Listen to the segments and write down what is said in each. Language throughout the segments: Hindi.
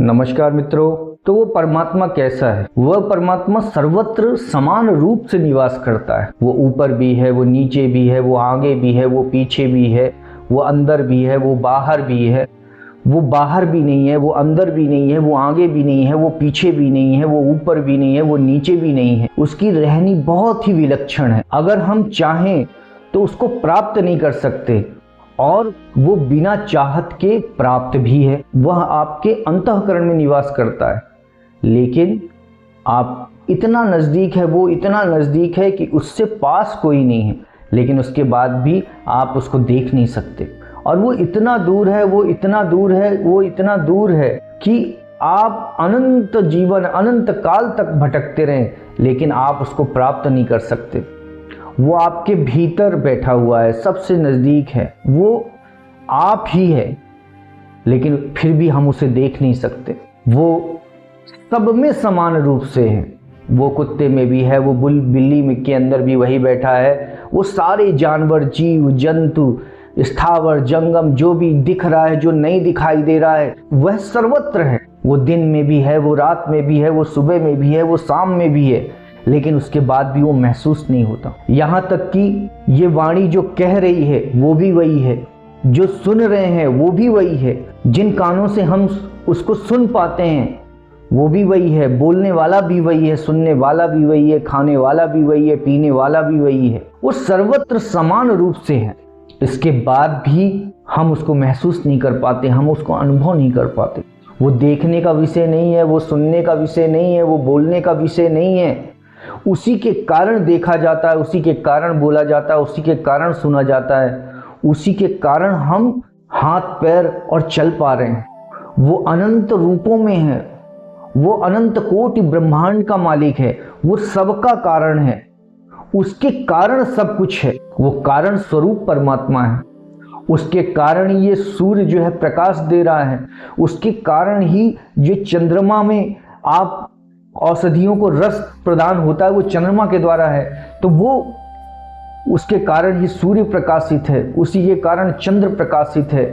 नमस्कार मित्रों। तो वो परमात्मा कैसा है? वह परमात्मा सर्वत्र समान रूप से निवास करता है। वो ऊपर भी है, वो नीचे भी है, वो आगे भी है, वो पीछे भी है, वो अंदर भी है, वो बाहर भी है। वो बाहर भी नहीं है, वो अंदर भी नहीं है, वो आगे भी नहीं है, वो पीछे भी नहीं है, वो ऊपर भी नहीं है, वो नीचे भी नहीं है। उसकी रहनी बहुत ही विलक्षण है। अगर हम चाहें तो उसको प्राप्त नहीं कर सकते, और वो बिना चाहत के प्राप्त भी है। वह आपके अंतःकरण में निवास करता है, लेकिन आप इतना नज़दीक है, वो इतना नज़दीक है कि उससे पास कोई नहीं है, लेकिन उसके बाद भी आप उसको देख नहीं सकते। और वो इतना दूर है, वो इतना दूर है, वो इतना दूर है कि आप अनंत जीवन, अनंत काल तक भटकते रहें, लेकिन आप उसको प्राप्त नहीं कर सकते। वो आपके भीतर बैठा हुआ है, सबसे नज़दीक है, वो आप ही है, लेकिन फिर भी हम उसे देख नहीं सकते। वो सब में समान रूप से है। वो कुत्ते में भी है, वो बिल्ली में के अंदर भी वही बैठा है। वो सारे जानवर, जीव जंतु, स्थावर जंगम, जो भी दिख रहा है, जो नहीं दिखाई दे रहा है, वह सर्वत्र है। वो दिन में भी है, वो रात में भी है, वो सुबह में भी है, वो शाम में भी है, लेकिन उसके बाद भी वो महसूस नहीं होता। यहाँ तक कि ये वाणी जो कह रही है वो भी वही है, जो सुन रहे हैं वो भी वही है, जिन कानों से हम उसको सुन पाते हैं वो भी वही है, बोलने वाला भी वही है, सुनने वाला भी वही है, खाने वाला भी वही है, पीने वाला भी वही है। वो सर्वत्र समान रूप से है। इसके बाद भी हम उसको महसूस नहीं कर पाते, हम उसको अनुभव नहीं कर पाते। वो देखने का विषय नहीं है, वो सुनने का विषय नहीं है, वो बोलने का विषय नहीं है। उसी के कारण देखा जाता है, उसी के कारण बोला जाता है, उसी के कारण सुना जाता है, उसी के कारण हम हाथ पैर और चल पा रहे हैं। वो अनंत रूपों में है, वो अनंत कोटि ब्रह्मांड का मालिक है, वो सबका कारण है, उसके कारण सब कुछ है। वो कारण स्वरूप परमात्मा है। उसके कारण ये सूर्य जो है प्रकाश दे रहा है, उसके कारण ही जो चंद्रमा में आप औषधियों को रस प्रदान होता है वो चंद्रमा के द्वारा है। तो वो उसके कारण ही सूर्य प्रकाशित है, उसी के कारण चंद्र प्रकाशित है,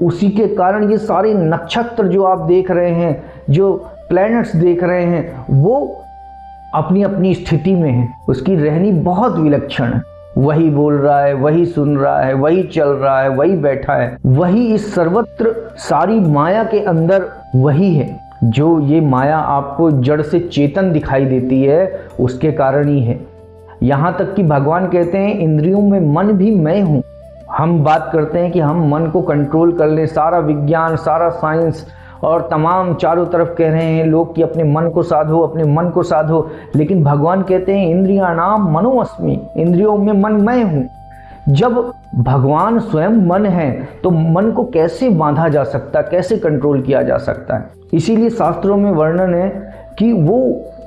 उसी के कारण ये सारे नक्षत्र जो आप देख रहे हैं, जो प्लैनेट्स देख रहे हैं, वो अपनी अपनी स्थिति में है। उसकी रहनी बहुत विलक्षण है। वही बोल रहा है, वही सुन रहा है, वही चल रहा है, वही बैठा है, वही इस सर्वत्र सारी माया के अंदर वही है। जो ये माया आपको जड़ से चेतन दिखाई देती है उसके कारण ही है। यहाँ तक कि भगवान कहते हैं इंद्रियों में मन भी मैं हूँ। हम बात करते हैं कि हम मन को कंट्रोल कर लें, सारा विज्ञान, सारा साइंस और तमाम चारों तरफ कह रहे हैं लोग कि अपने मन को साधो, अपने मन को साधो, लेकिन भगवान कहते हैं इंद्रियाणाम मनोअस्मि, इंद्रियों में मन मैं हूँ। जब भगवान स्वयं मन है तो मन को कैसे बांधा जा सकता, कैसे कंट्रोल किया जा सकता है? इसीलिए शास्त्रों में वर्णन है कि वो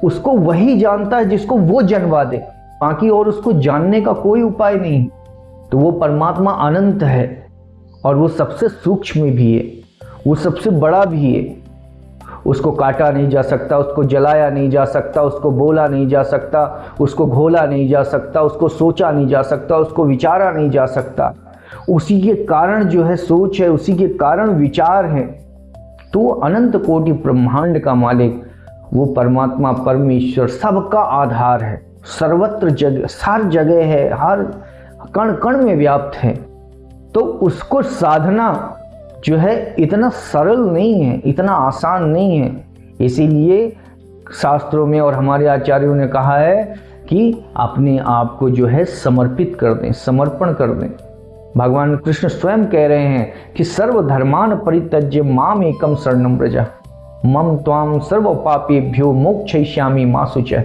उसको वही जानता है जिसको वो जानवा दे, बाकी और उसको जानने का कोई उपाय नहीं। तो वो परमात्मा अनंत है, और वो सबसे सूक्ष्म भी है, वो सबसे बड़ा भी है। उसको काटा नहीं जा सकता, उसको जलाया नहीं जा सकता, उसको बोला नहीं जा सकता, उसको घोला नहीं जा सकता, उसको सोचा नहीं जा सकता, उसको विचारा नहीं जा सकता। उसी के कारण जो है सोच है, उसी के कारण विचार है। तो अनंत कोटि ब्रह्मांड का मालिक वो परमात्मा, परमेश्वर सबका आधार है, सर्वत्र जगह, हर जगह है, हर कण कण में व्याप्त है। तो उसको साधना जो है इतना सरल नहीं है, इतना आसान नहीं है। इसीलिए शास्त्रों में और हमारे आचार्यों ने कहा है कि अपने आप को जो है समर्पित कर दें, समर्पण कर दें। भगवान कृष्ण स्वयं कह रहे हैं कि सर्वधर्मान परित्यज्य माम एकम शरणं व्रज, मम त्वाम सर्व पापेभ्यो मोक्षयिष्यामि मा शुचः।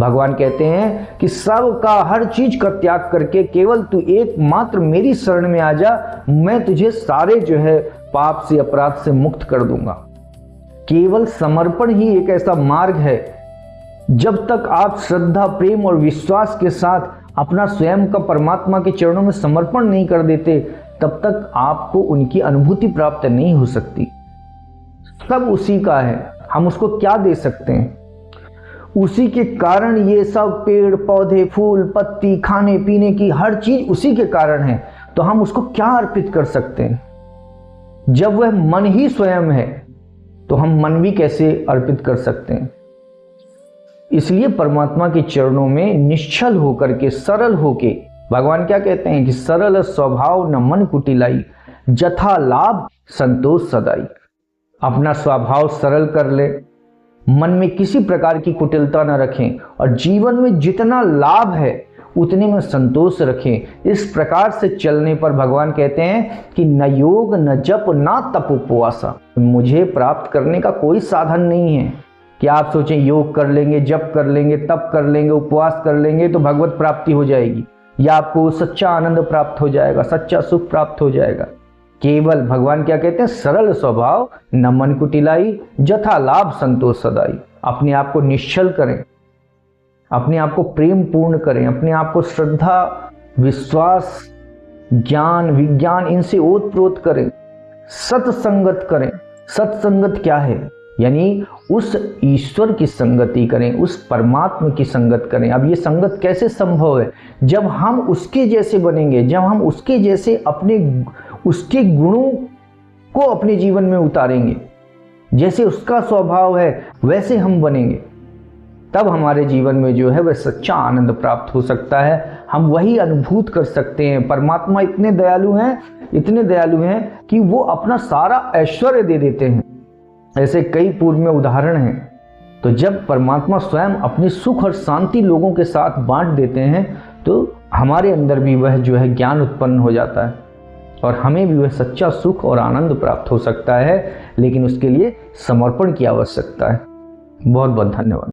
भगवान कहते हैं कि सब का, हर चीज का त्याग करके केवल तू एकमात्र मेरी शरण में आ जा, मैं तुझे सारे जो है पाप से, अपराध से मुक्त कर दूंगा। केवल समर्पण ही एक ऐसा मार्ग है, जब तक आप श्रद्धा, प्रेम और विश्वास के साथ अपना स्वयं का परमात्मा के चरणों में समर्पण नहीं कर देते, तब तक आपको उनकी अनुभूति प्राप्त नहीं हो सकती। सब उसी का है, हम उसको क्या दे सकते हैं? उसी के कारण ये सब पेड़ पौधे, फूल पत्ती, खाने पीने की हर चीज उसी के कारण है, तो हम उसको क्या अर्पित कर सकते हैं? जब वह मन ही स्वयं है तो हम मन भी कैसे अर्पित कर सकते हैं। इसलिए परमात्मा के चरणों में निश्चल होकर के, सरल होके, भगवान क्या कहते हैं कि सरल स्वभाव न मन कुटिलाई, जथा लाभ संतोष सदाई। अपना स्वभाव सरल कर ले, मन में किसी प्रकार की कुटिलता न रखें और जीवन में जितना लाभ है उतने में संतोष रखें। इस प्रकार से चलने पर भगवान कहते हैं कि न योग न जप न तप उपवासा। मुझे प्राप्त करने का कोई साधन नहीं है कि आप सोचें योग कर लेंगे, जप कर लेंगे, तप कर लेंगे, उपवास कर लेंगे तो भगवत प्राप्ति हो जाएगी या आपको सच्चा आनंद प्राप्त हो जाएगा, सच्चा सुख प्राप्त हो जाएगा। केवल भगवान क्या कहते हैं, सरल स्वभाव न मन कुटिलाई, जथा लाभ संतोष सदाई। अपने आप को निश्चल करें, अपने आप को प्रेम पूर्ण करें, अपने आप को श्रद्धा, विश्वास, ज्ञान, विज्ञान इनसे ओतप्रोत करें, सत्संगत करें। सत्संगत क्या है? यानी उस ईश्वर की संगति करें, उस परमात्मा की संगत करें। अब ये संगत कैसे संभव है? जब हम उसके जैसे बनेंगे, जब हम उसके जैसे उसके गुणों को अपने जीवन में उतारेंगे, जैसे उसका स्वभाव है वैसे हम बनेंगे, तब हमारे जीवन में जो है वह सच्चा आनंद प्राप्त हो सकता है। हम वही अनुभूत कर सकते हैं। परमात्मा इतने दयालु हैं कि वो अपना सारा ऐश्वर्य दे देते हैं। ऐसे कई पूर्व में उदाहरण हैं। तो जब परमात्मा स्वयं अपनी सुख और शांति लोगों के साथ बांट देते हैं तो हमारे अंदर भी वह जो है ज्ञान उत्पन्न हो जाता है और हमें भी वह सच्चा सुख और आनंद प्राप्त हो सकता है। लेकिन उसके लिए समर्पण की आवश्यकता है। बहुत बहुत धन्यवाद।